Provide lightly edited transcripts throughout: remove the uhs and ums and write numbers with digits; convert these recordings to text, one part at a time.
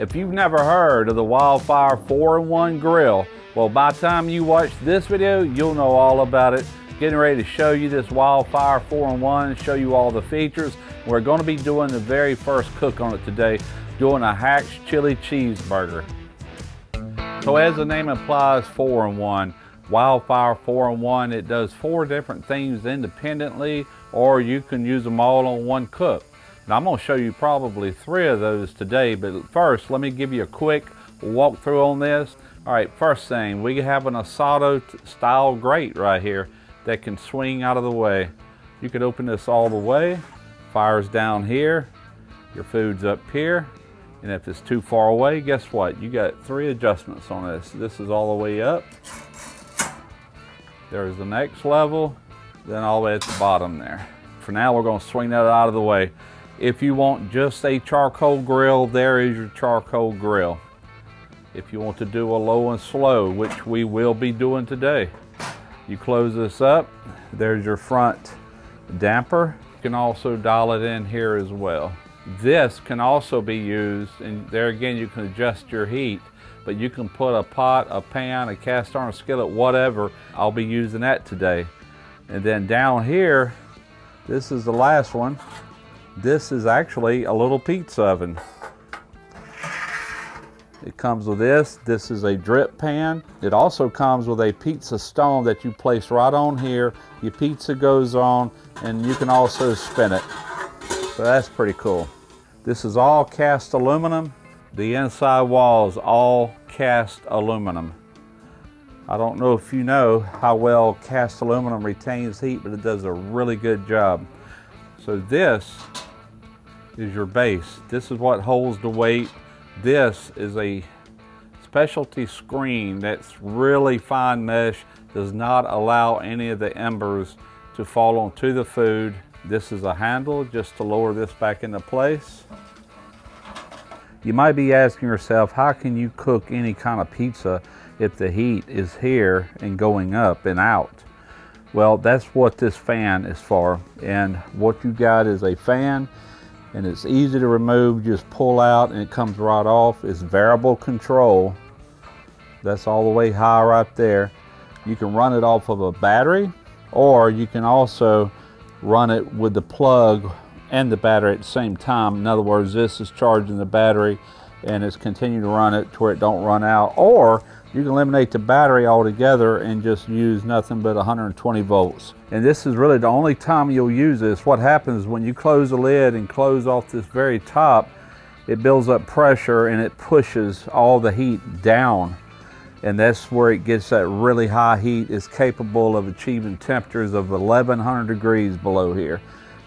If you've never heard of the Wildfire 4-in-1 grill, well, by the time you watch this video, you'll know all about it. Getting ready to show you this Wildfire 4-in-1, show you all the features. We're going to be doing the very first cook on it today, doing a Haugen chili cheeseburger. So as the name implies, 4-in-1. Wildfire 4-in-1, it does 4 different things independently, or you can use them all on one cook. Now I'm going to show you probably 3 of those today, but first let me give you a quick walkthrough on this. All right, first thing, we have an asado style grate right here that can swing out of the way. You could open this all the way, fire's down here, your food's up here, and if it's too far away, guess what? You got 3 adjustments on this. This is all the way up. There's the next level, then all the way at the bottom there. For now, we're going to swing that out of the way. If you want just a charcoal grill, there is your charcoal grill. If you want to do a low and slow, which we will be doing today, you close this up, there's your front damper. You can also dial it in here as well. This can also be used, and there again you can adjust your heat, but you can put a pot, a pan, a cast iron skillet, whatever. I'll be using that today. And then down here, this is the last one. This is actually a little pizza oven. It comes with this. This is a drip pan. It also comes with a pizza stone that you place right on here. Your pizza goes on, and you can also spin it. So that's pretty cool. This is all cast aluminum. The inside wall is all cast aluminum. I don't know if you know how well cast aluminum retains heat, but it does a really good job. So this is your base. This is what holds the weight. This is a specialty screen that's really fine mesh, does not allow any of the embers to fall onto the food. This is a handle just to lower this back into place. You might be asking yourself, how can you cook any kind of pizza if the heat is here and going up and out? Well, that's what this fan is for. And what you got is a fan, and it's easy to remove. Just pull out and it comes right off. It's variable control. That's all the way high right there. You can run it off of a battery, or you can also run it with the plug and the battery at the same time. In other words, this is charging the battery and it's continuing to run it to where it don't run out. Or you can eliminate the battery altogether and just use nothing but 120 volts. And this is really the only time you'll use this. What happens when you close the lid and close off this very top, it builds up pressure and it pushes all the heat down. And that's where it gets that really high heat. It's capable of achieving temperatures of 1100 degrees below here.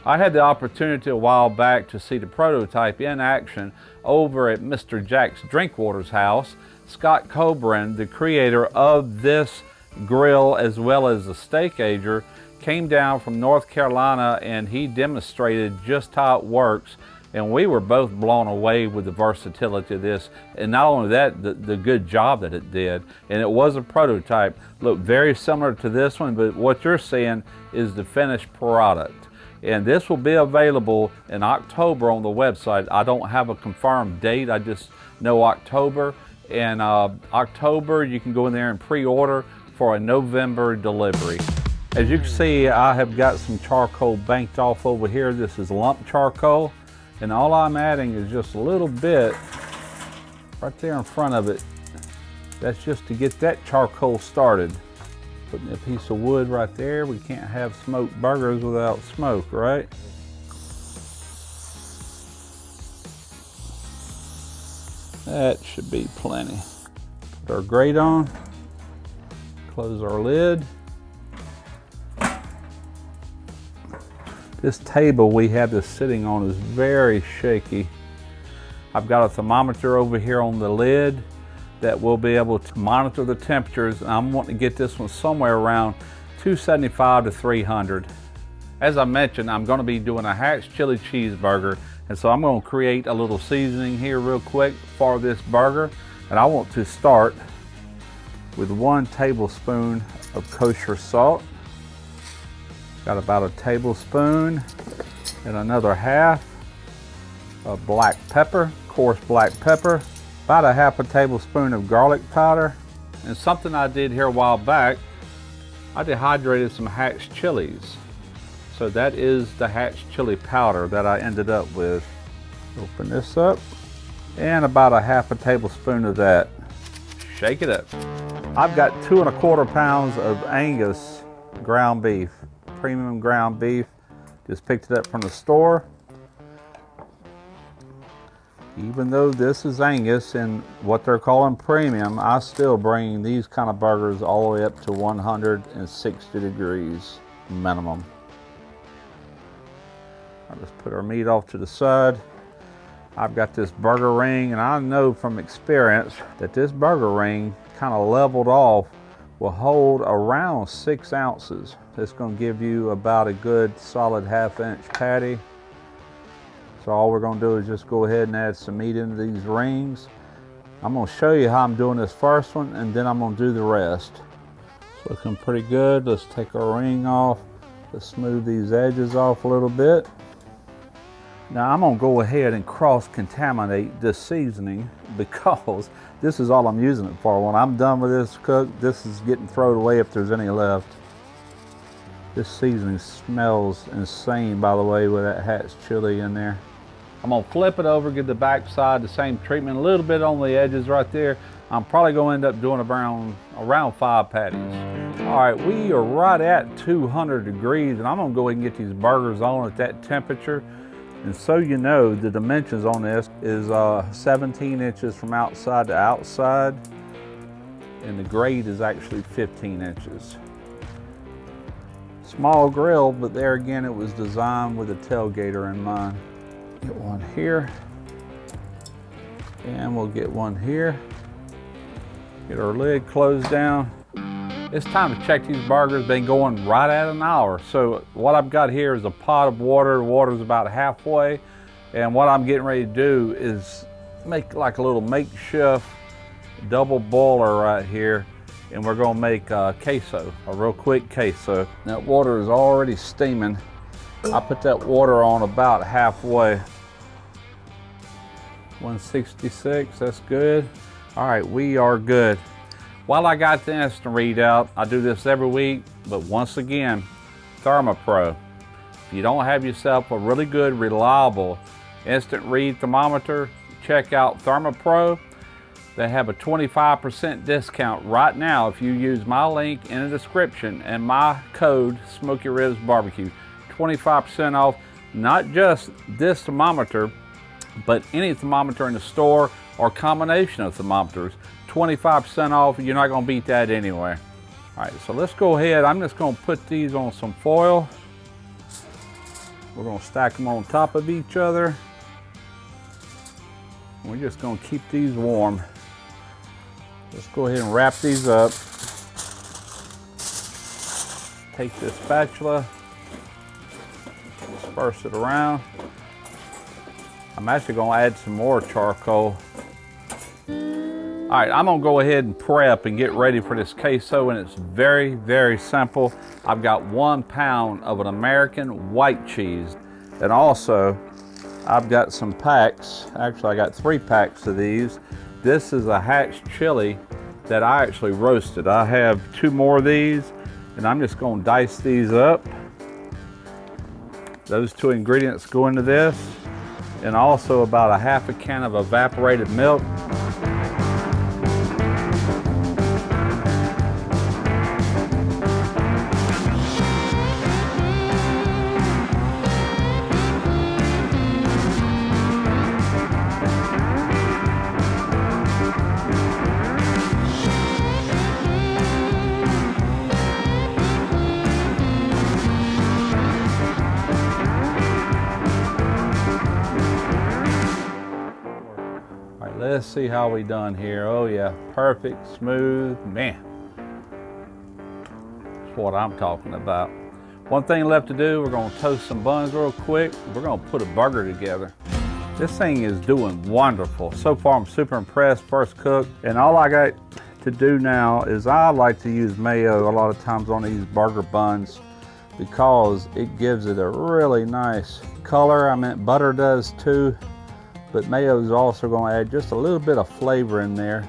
I had the opportunity a while back to see the prototype in action over at Mr. Jack's Drinkwater's house. Scott Coburn, the creator of this grill as well as the steak ager, came down from North Carolina and he demonstrated just how it works. And we were both blown away with the versatility of this. And not only that, the good job that it did. And it was a prototype. Looked very similar to this one, but what you're seeing is the finished product. And this will be available in October on the website. I don't have a confirmed date, I just know October. And October, you can go in there and pre-order for a November delivery. As you can see, I have got some charcoal banked off over here. This is lump charcoal. And all I'm adding is just a little bit right there in front of it. That's just to get that charcoal started. Putting a piece of wood right there. We can't have smoked burgers without smoke, right? That should be plenty. Put our grate on, close our lid. This table we have this sitting on is very shaky. I've got a thermometer over here on the lid that will be able to monitor the temperatures, and I'm wanting to get this one somewhere around 275 to 300. As I mentioned, I'm going to be doing a Haugen chili cheeseburger, and so I'm going to create a little seasoning here real quick for this burger. And I want to start with 1 tablespoon of kosher salt. Got about a tablespoon and another half of black pepper, coarse black pepper. about a half a tablespoon of garlic powder. And something I did here a while back, I dehydrated some hatch chilies. So that is the hatch chili powder that I ended up with. Open this up, and about a half a tablespoon of that. Shake it up. I've got 2 1/4 pounds of Angus ground beef, premium ground beef. Just picked it up from the store. Even though this is Angus and what they're calling premium, I still bring these kind of burgers all the way up to 160 degrees minimum. I'll just put our meat off to the side. I've got this burger ring, and I know from experience that this burger ring kind of leveled off will hold around 6 ounces. It's going to give you about a good solid 1/2 inch patty. So all we're going to do is just go ahead and add some meat into these rings. I'm going to show you how I'm doing this first one, and then I'm going to do the rest. It's looking pretty good. Let's take our ring off. Let's smooth these edges off a little bit. Now I'm going to go ahead and cross-contaminate this seasoning because this is all I'm using it for. When I'm done with this cook, this is getting thrown away if there's any left. This seasoning smells insane, by the way, with that hatch chili in there. I'm going to flip it over, give the back side the same treatment, a little bit on the edges right there. I'm probably going to end up doing around 5 patties. All right, we are right at 200 degrees, and I'm going to go ahead and get these burgers on at that temperature. And so you know, the dimensions on this is 17 inches from outside to outside, and the grade is actually 15 inches. Small grill, but there again, it was designed with a tailgater in mind. Get one here, and we'll get one here. Get our lid closed down. It's time to check these burgers. Been going right at an hour. So what I've got here is a pot of water. The water's about halfway. And what I'm getting ready to do is make like a little makeshift double boiler right here. And we're gonna make queso, a real quick queso. That water is already steaming. I put that water on about halfway. 166, that's good. All right, we are good. While I got the instant readout, I do this every week, but once again, ThermoPro. If you don't have yourself a really good, reliable instant read thermometer, check out ThermoPro. They have a 25% discount right now if you use my link in the description and my code Smoky Ribs Barbecue. 25% off, not just this thermometer, but any thermometer in the store or combination of thermometers. 25% off, you're not gonna beat that anywhere. All right, so let's go ahead. I'm just gonna put these on some foil. We're gonna stack them on top of each other. We're just gonna keep these warm. Let's go ahead and wrap these up. Take this spatula, disperse it around. I'm actually gonna add some more charcoal. All right, I'm gonna go ahead and prep and get ready for this queso, and it's very, very simple. I've got 1 pound of an American white cheese, and also I've got some packs. Actually, I got 3 packs of these. This is a hatch chili that I actually roasted. I have 2 more of these, and I'm just gonna dice these up. Those 2 ingredients go into this, and also about a half a can of evaporated milk. Let's see how we done here. Oh yeah, perfect, smooth, man. That's what I'm talking about. One thing left to do, we're gonna toast some buns real quick. We're gonna put a burger together. This thing is doing wonderful. So far, I'm super impressed, first cook. And all I got to do now is I like to use mayo a lot of times on these burger buns because it gives it a really nice color. I mean, butter does too. but mayo is also going to add just a little bit of flavor in there.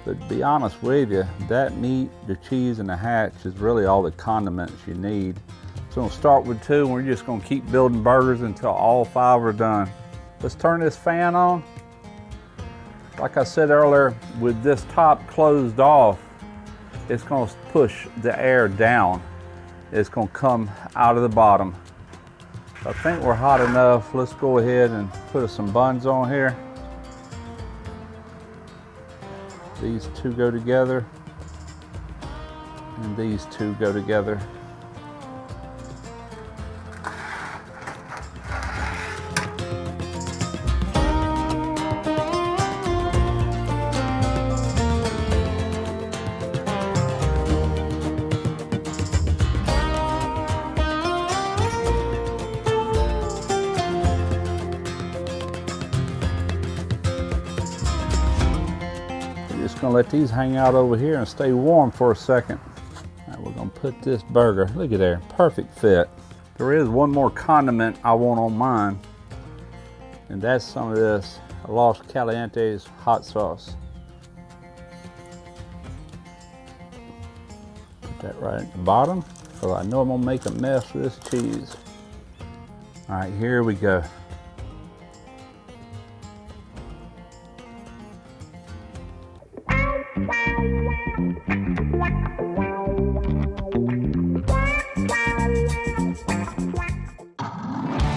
But to be honest with you, that meat, the cheese, and the hatch is really all the condiments you need. So we'll start with 2, and we're just going to keep building burgers until all 5 are done. Let's turn this fan on. Like I said earlier, with this top closed off, it's going to push the air down. It's going to come out of the bottom. I think we're hot enough. Let's go ahead and put some buns on here. These 2 go together, and these 2 go together. Just gonna let these hang out over here and stay warm for a second. All right, we're gonna put this burger, look at there, perfect fit. There is one more condiment I want on mine, and that's some of this Los Calientes hot sauce. Put that right at the bottom, so I know I'm gonna make a mess with this cheese. All right, here we go.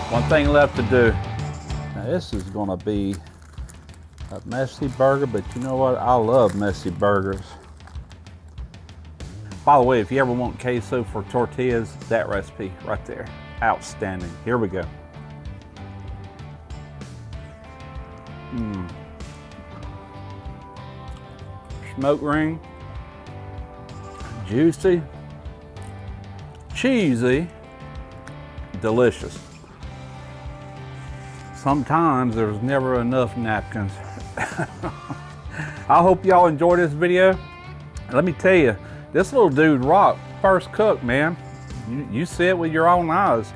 One thing left to do. Now this is gonna be a messy burger, but you know what? I love messy burgers. By the way, if you ever want queso for tortillas, that recipe right there, outstanding. Here we go. Smoke ring, juicy, cheesy, delicious. Sometimes there's never enough napkins. I hope y'all enjoyed this video. Let me tell you, this little dude rocked. First cook, man. You see it with your own eyes.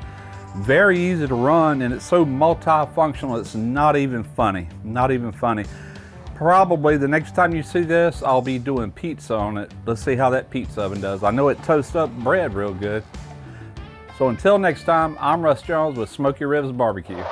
Very easy to run, and it's so multifunctional, it's not even funny. Not even funny. Probably the next time you see this, I'll be doing pizza on it. Let's see how that pizza oven does. I know it toasts up bread real good. So until next time, I'm Russ Jones with Smoky Ribs Barbecue.